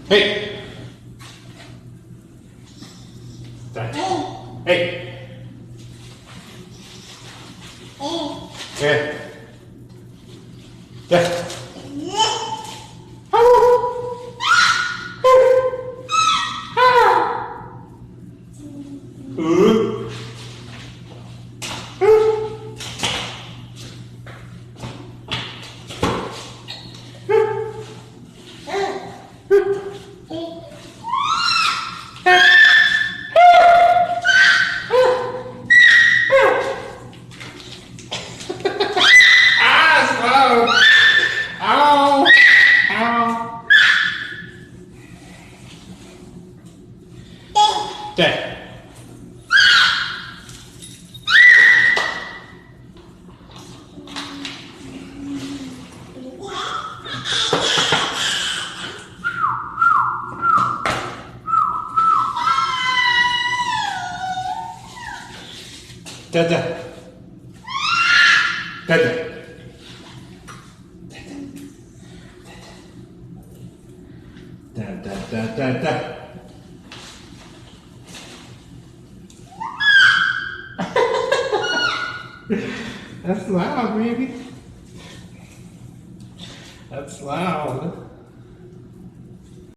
Hey. Dad. Hey. Yeah. Yeah. Ow! Ow! Dad. Dad. Dad. Dad. Dad. Dad. Dad. Dad. Dad. That's loud, baby. That's loud.